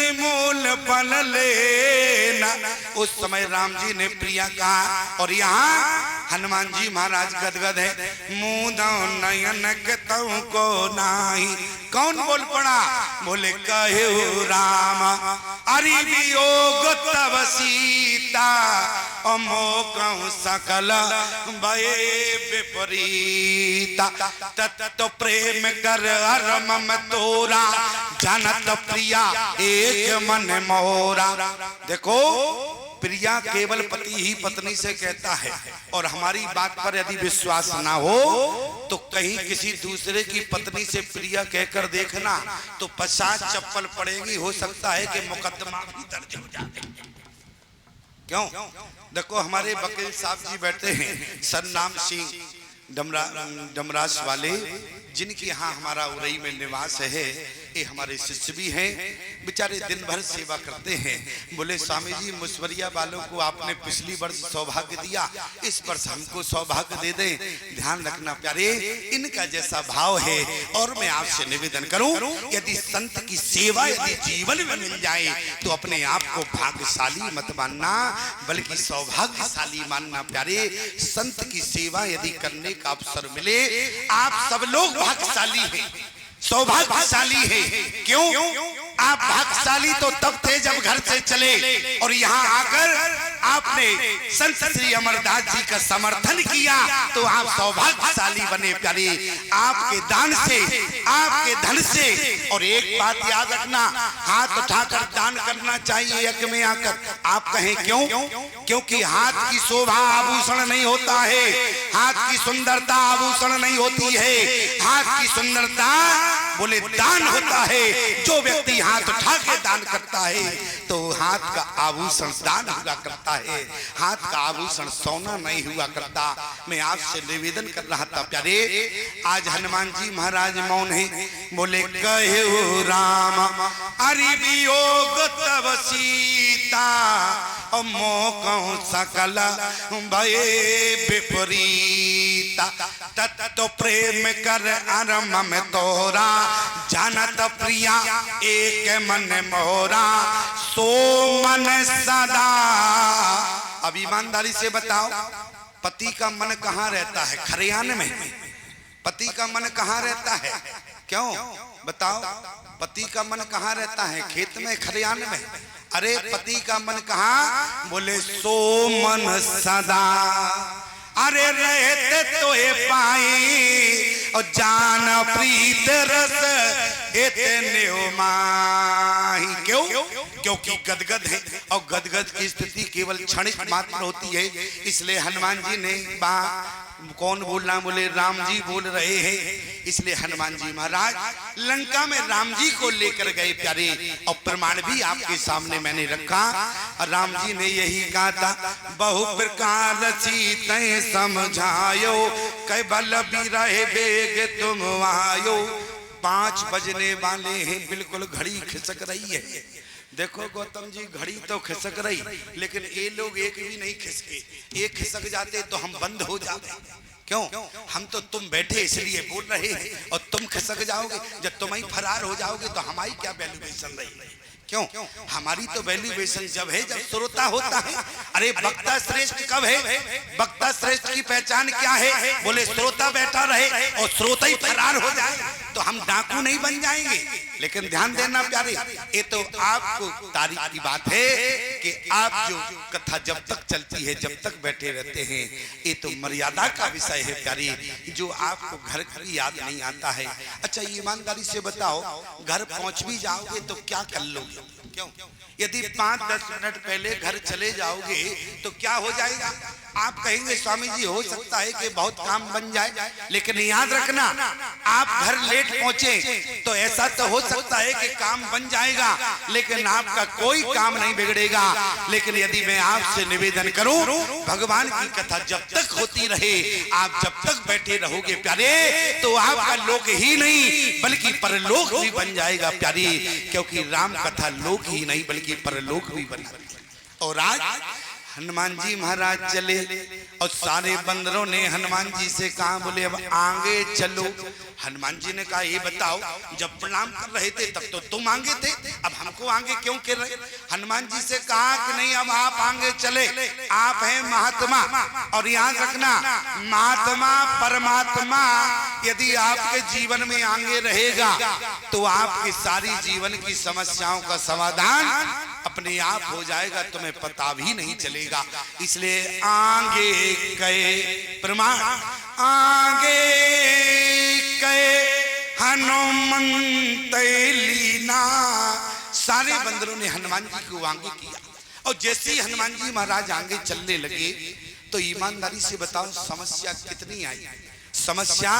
पल लेना। उस समय राम जी ने प्रिया कहा। और यहाँ हनुमान जी महाराज गदगद है। मुँह नयन तऊ को नाही। कौन बोल पड़ा? बोले कहे राम अरे वियोग तब सीता अमोकं सकल भये विपरीता। तत्व प्रेम कर अरम में तोरा जानत प्रिया एक मन मोरा। देखो प्रिया केवल पति ही पत्नी से कहता है। और हमारी बात पर यदि विश्वास ना हो तो कहीं किसी दूसरे की पत्नी से प्रिया कहकर देखना तो 50 चप्पल पड़ेगी। हो सकता है कि मुकदमा भी दर्ज हो जाए। क्यों? देखो हमारे वकील साहब जी बैठे हैं सरनाम सिंह डमरास वाले, जिनके यहाँ हमारा उरई में निवास है। ये हमारे शिष्य भी हैं, बेचारे दिन भर सेवा करते हैं। बोले स्वामी जी मुसवरिया वालों को आपने पिछली वर्ष सौभाग्य दिया, इस वर्ष हमको सौभाग्य दे दें। ध्यान रखना प्यारे, इनका जैसा भाव है। और मैं आपसे निवेदन करूं यदि संत की सेवा यदि जीवन में मिल जाए तो अपने आप को भाग्यशाली मत मानना बल्कि सौभाग्यशाली मानना। प्यारे संत की सेवा यदि करने का अवसर मिले, आप सब लोग भाग्यशाली हैं, सौभाग्यशाली है। क्यों? आप भाग्यशाली तो तब थे जब घर से चले और यहाँ आकर आपने संत श्री अमरदास जी का समर्थन किया, तो आप सौभाग्यशाली बने प्यारे, आपके दान से, आपके धन से। और एक बात याद रखना, हाथ उठाकर दान करना चाहिए यज्ञ में आकर। आप कहें क्यों? क्योंकि हाथ की शोभा आभूषण नहीं होता है, हाथ की सुंदरता आभूषण नहीं होती है। हाथ की सुंदरता बोले दान होता है। जो व्यक्ति हाथ उठा के दान करता है तो हाथ का आभूषण दान हुआ करता है, हाथ का आभूषण सोना नहीं हुआ करता। मैं आपसे निवेदन कर रहा था प्यारे, आज हनुमान जी महाराज मौन है, बोले कहे राम अरि वियोग तब सीता और मोह सकल भये विपरीता। तत्तो प्रेम कर अरम में तोरा जानत प्रिया एक मन मोरा सो मन सदा। अब ईमानदारी से बताओ, पति का मन कहाँ रहता है? खरियान में। पति का मन कहाँ रहता है? क्यों बताओ? पति का मन कहाँ रहता है? खेत में, खरियान में। अरे पति का मन कहाँ? बोले सो मन सदा। अरे रहते तो ये पाई और जान प्रीत रस इतने माही। क्यों? क्योंकि गदगद है और गदगद की स्थिति केवल क्षणिक मात्र होती है। इसलिए हनुमान जी ने कौन बोलना? बोले राम जी बोल रहे हैं। इसलिए हनुमान जी महाराज लंका में राम जी को लेकर गए प्यारे, और प्रमाण भी आपके सामने मैंने रखा। राम जी ने यही कहा था, बहु प्रकार सीते समझायो कै बल बिरहे बेग तुम आयो। 5 बजने वाले हैं, बिल्कुल घड़ी खिसक रही है। देखो गौतम जी, घड़ी तो खिसक रही, लेकिन ये लोग एक भी नहीं खिसके। एक खिसक जाते तो हम बंद हो जाते। क्यों? हम तो तुम बैठे इसलिए बोल रहे हैं, और तुम खिसक जाओगे, जब तुम ही फरार हो जाओगे तो हमारी क्या वैल्यूएशन रही? क्यों? हमारी तो वैल्यूएशन जब है जब श्रोता होता है। अरे वक्ता श्रेष्ठ कब है? वक्ता श्रेष्ठ की पहचान क्या है? बोले श्रोता बैठा रहे और श्रोता ही फरार हो जाए तो हम डाकू नहीं बन जाएंगे। लेकिन ध्यान देना प्यारे, ये तो आपको तारीफ की बात है कि आप जो कथा जब तक चलती है, जब तक बैठे रहते हैं, ये तो मर्यादा का विषय है प्यारे, जो आपको घर की याद नहीं आता है। अच्छा ईमानदारी से बताओ, घर पहुंच भी जाओगे तो क्या कर लोगे? क्यों? यदि 5-10 मिनट पहले घर चले जाओगे तो क्या हो जाएगा? आप कहेंगे स्वामी जी हो सकता है कि बहुत काम बन जाए, लेकिन याद रखना, आप घर लेट पहुंचे तो ऐसा तो हो सकता है कि काम बन जाएगा, लेकिन आपका कोई काम नहीं बिगड़ेगा। लेकिन यदि मैं आपसे निवेदन करूं, भगवान की कथा जब तक होती रहे, आप जब तक बैठे रहोगे प्यारे, तो आपका लोक ही नहीं बल्कि परलोक भी बन जाएगा प्यारे, क्योंकि राम कथा लोक ही नहीं बल्कि परलोक भी बना। और आज हनुमान जी महाराज चले और सारे बंदरों ने हनुमान जी से कहा, बोले अब आगे चलो। हनुमान जी ने कहा, ये बताओ, जब प्रणाम कर रहे थे तब तो तुम आगे थे, अब हमको आगे क्यों कर रहे? हनुमान जी से कहा कि नहीं, अब आप आगे चले, आप हैं महात्मा। और याद रखना, महात्मा परमात्मा यदि आपके जीवन में आगे रहेगा तो आपकी सारी जीवन की समस्याओं का समाधान अपने आप हो जाएगा, तुम्हें पता भी नहीं चलेगा। इसलिए आगे गए प्रमाण, आगे गए हनुमंत लीना। सारे बंदरों ने हनुमान जी को आगे किया, और जैसे ही हनुमान जी महाराज आगे चलने लगे तो ईमानदारी से बताओ समस्या कितनी आई? समस्या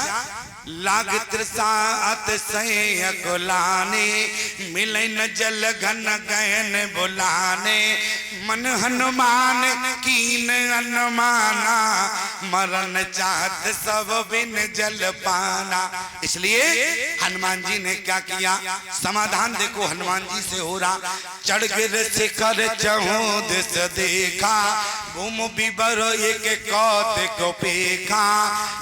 लाग त्रिसात सह गुलाने, मिले न जल घन गहन बुलाने, मन हनुमान कीन अनुमाना, मरण चाहत सब बिन जल पाना। इसलिए हनुमान जी ने क्या किया? समाधान देखो हनुमान जी से हो रहा। चढ़ गिर शिखर चहु दिस देखा, घूम बिबर एक कौत को पेखा,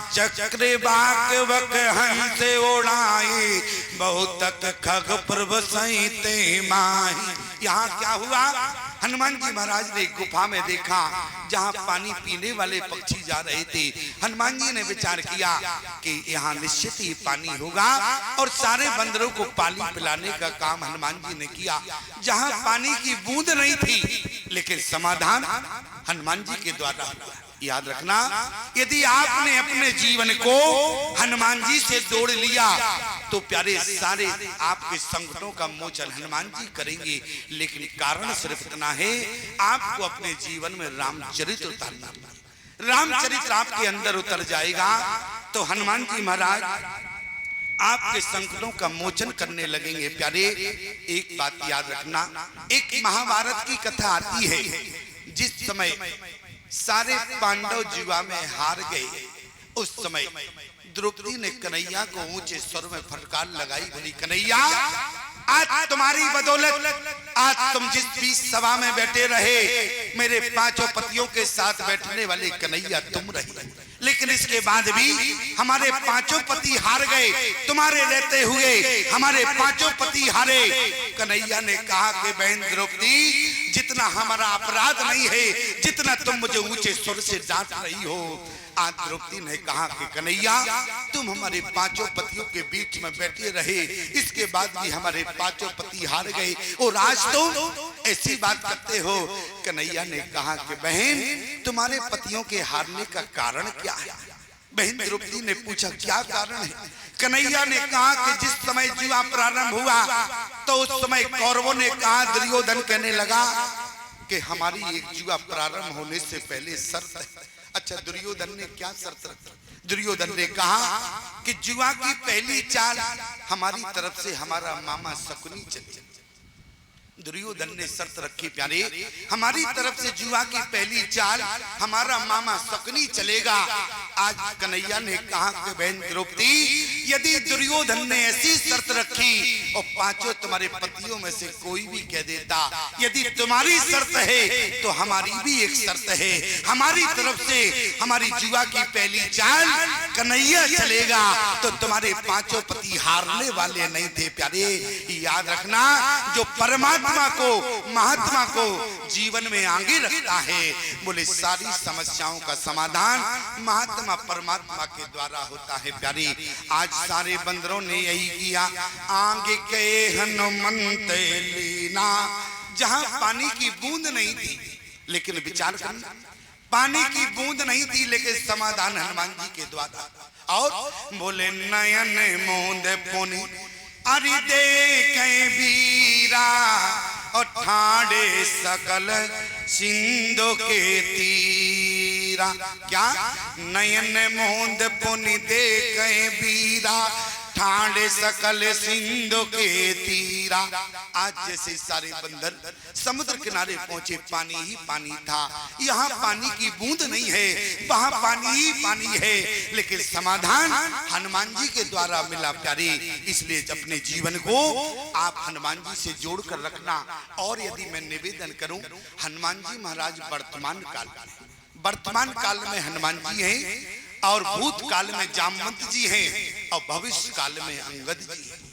चक्रवाक वक हंस उड़ाए, बहुत खग प्रभ सहिते माही। यहाँ क्या हुआ? हनुमान जी महाराज ने गुफा में देखा जहाँ पानी पीने वाले पक्षी जा रहे थे। हनुमान जी ने विचार किया कि यहाँ निश्चित ही पानी होगा और सारे बंदरों को पानी पिलाने का काम हनुमान जी ने किया। जहाँ पानी की बूंद नहीं थी, लेकिन समाधान हनुमान जी के द्वारा हुआ। याद रखना, यदि आपने अपने जीवन को हनुमान जी से जोड़ लिया तो प्यारे सारे आपके संकटों का मोचन हनुमान जी करेंगे। लेकिन कारण सिर्फ इतना है, आपको अपने जीवन में रामचरित्र उतारना। रामचरित्र आपके अंदर उतर जाएगा तो हनुमान जी महाराज आपके संकटों का मोचन करने लगेंगे। प्यारे, एक बात याद रखना, एक महाभारत की कथा आती है जिस समय सारे पांडव जुआ में हार गए, उस समय द्रौपदी ने कन्हैया को ऊंचे स्वर में फटकार लगाई, बोली कन्हैया आज तुम्हारी बदौलत आज तुम जिस बीच सभा में बैठे रहे, मेरे पांचों पतियों के साथ बैठने वाले कन्हैया तुम रहे। लेकिन इसके बाद भी हमारे पांचों पति हार गए, तुम्हारे रहते हुए हमारे पांचों पति हारे। कन्हैया ने कहा कि बहन द्रौपदी, जितना हमारा अपराध नहीं है, जितना तुम मुझे ऊंचे स्वर से डांट रही हो। आज द्रौपदी ने कहा कि कन्हैया तुम हमारे पांचों पतियों के बीच में बैठे रहे, इसके बाद भी हमारे पांचों पति हार गए और आज तुम ऐसी बात करते हो। कन्हैया ने कहा कि बहन तुम्हारे पतियों के हारने का कारण क्या है? बहन द्रौपदी ने पूछा क्या कारण है? कन्हैया ने कहा कि जिस समय जुआ प्रारंभ हुआ तो उस समय कौरवों ने कहा, दुर्योधन कहने लगा कि हमारी एक जुआ प्रारंभ होने से पहले शर्त है। अच्छा, दुर्योधन ने क्या शर्त रखी? दुर्योधन ने कहा कि जुआ की पहली चाल हमारी तरफ से हमारा मामा शकुनी चले। दुर्योधन ने शर्त रखी प्यारे, हमारी तरफ से जुआ की पहली चाल हमारा मामा शकुनी चलेगा। आज कन्हैया ने कहा कि बहन द्रौपदी, यदि दुर्योधन ने ऐसी शर्त रखी और पांचों तुम्हारे पतियों में से कोई भी कह देता यदि तुम्हारी शर्त है तो हमारी भी एक शर्त है, हमारी तरफ से हमारी जुआ की पहली चाल कन्हैया चलेगा, तो तुम्हारे पांचों पति हारने वाले नहीं थे। प्यारे याद रखना, जो परमात्मा को महात्मा को जीवन में आगे रखता है, बोले सारी समस्याओं का समाधान महात्मा परमात्मा के द्वारा होता है। प्यारे, आज सारे बंदरों ने यही किया, आगे के हनुमंत लीना। जहां पानी की बूंद नहीं थी, लेकिन विचार करना, पानी की बूंद नहीं थी लेकिन समाधान हनुमान जी के द्वारा। और बोले नयन मोंद पुनि अरि देखे वीरा, और ठाड़े सकल सिंधु के तीरा। क्या? नयन मोंद पुनि देखे वीरा, ठाड़े सकल सिंधु के तीरा। आज जैसे सारे बंदर समुद्र किनारे पहुंचे, पानी ही पानी था। यहाँ पानी की बूंद नहीं है, वहां पानी ही पानी है, लेकिन समाधान हनुमान जी के द्वारा मिला। प्यारे, इसलिए अपने जीवन को आप हनुमान जी से जोड़ कर रखना। और यदि मैं निवेदन करूं, हनुमान जी महाराज वर्तमान काल में हनुमान जी हैं और भूतकाल में जामवंत जी हैं और भविष्य काल में अंगद जी हैं।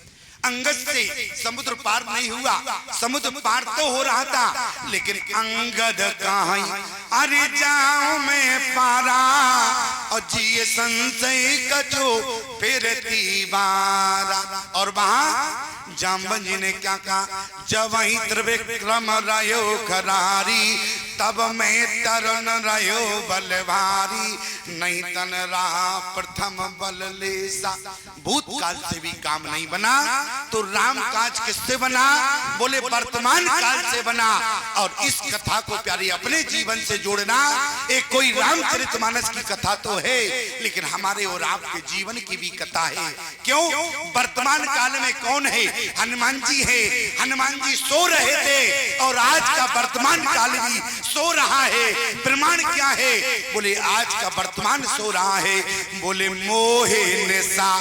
अंगद से समुद्र पार नहीं हुआ, समुद्र पार तो हो रहा था, लेकिन अंगद कहां अरे जाऊं मैं पारा, और जिए संशय कछो फिर तीबारा। और वहां जामवंत जी ने क्या कहा, जब वही त्रिविक्रम रहो खरारी, तब मैं तरन रहो बलवारी, नहीं तन रहा प्रथम बल लेसा। भूतकाल से भी काम नहीं बना तो राम काज किससे बना? बोले वर्तमान काल से बना। और इस कथा को प्यारे अपने जीवन से जोड़ना। एक कोई रामचरितमानस की कथा तो है, लेकिन हमारे और आपके जीवन की भी कथा है। क्यों? वर्तमान काल में कौन है? हनुमान जी है। हनुमान जी सो रहे थे और आज का वर्तमान काल भी सो रहा है। प्रमाण क्या है? बोले आज का वर्तमान सो रहा है। बोले मोहे निशा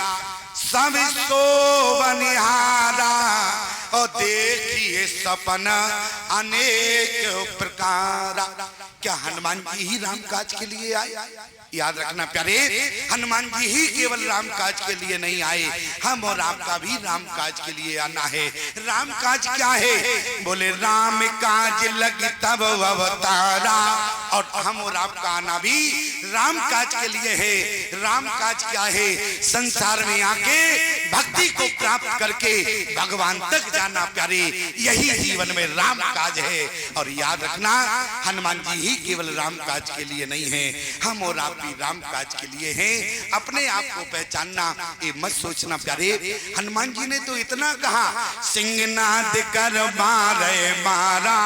सब सो बनिहारा, और देखिए सपना अनेक प्रकार। क्या हनुमान जी ही राम काज के लिए आए? याद रखना प्यारे, हनुमान जी ही केवल राम काज के लिए नहीं आए, हम और आपका भी राम काज के लिए आना है। राम काज क्या है? बोले राम काज लगी तब अवतारा, और हम और आपका आना भी राम काज के लिए है। राम काज क्या है? संसार में आके भक्ति को प्राप्त करके भगवान तक जाना प्यारे, यही जीवन में राम काज है। और याद रखना, हनुमान जी ही केवल राम काज के लिए नहीं है, हम और आप भी राम काज के लिए हैं। अपने आप को पहचानना, ये मत सोचना प्यारे। हनुमान जी ने तो इतना कहा, सिंहनाद कर मारे मारा,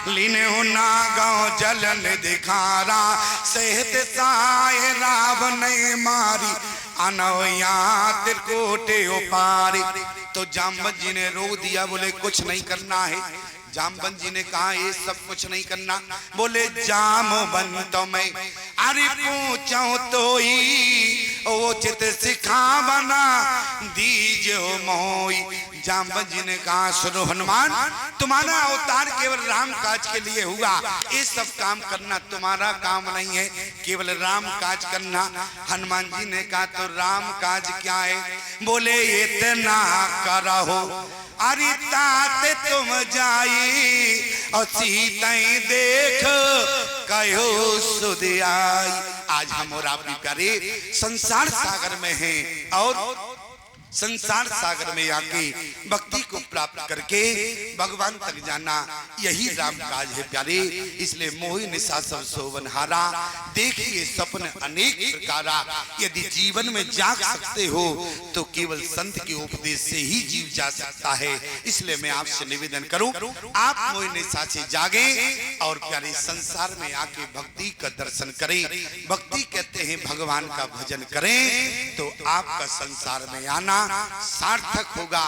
लीने हो ना गाँव जलन दिखारा, सेहत साए रावण मारी, अनवया त्रिकोटे उपारी। तो जामवंत जी ने रो दिया, बोले कुछ नहीं करना है। जामवंत जी ने कहा ये सब कुछ नहीं करना। बोले जामवंत मैं अरे पूछो तो ही उचित सिखा बना दीजे मोई। जामवंत जी ने कहा सुनो हनुमान, तुम्हारा अवतार केवल राम काज के लिए हुआ, ये सब काम करना तुम्हारा काम नहीं है, केवल राम काज करना। हनुमान जी ने कहा तो राम काज क्या है? बोले इतना करहो अरे ताते तुम जाई, और सीता देख कहो सुध आई। आज हम और आप भी प्यारे संसार सागर में हैं, और संसार सागर में आके भक्ति को प्राप्त करके भगवान तक जाना, यही राम काज है प्यारे। इसलिए मोहि निशा सब सोवन हारा, देखिए सपन अनेक प्रकारा। यदि जीवन में जाग सकते हो तो केवल संत के उपदेश से ही जीव जा सकता है। इसलिए मैं आपसे निवेदन करूं, आप मोहि निशा से जागे और प्यारे संसार में आके भक्ति का दर्शन करें। भक्ति कहते हैं भगवान का भजन करें, तो आपका संसार में आना सार्थक होगा।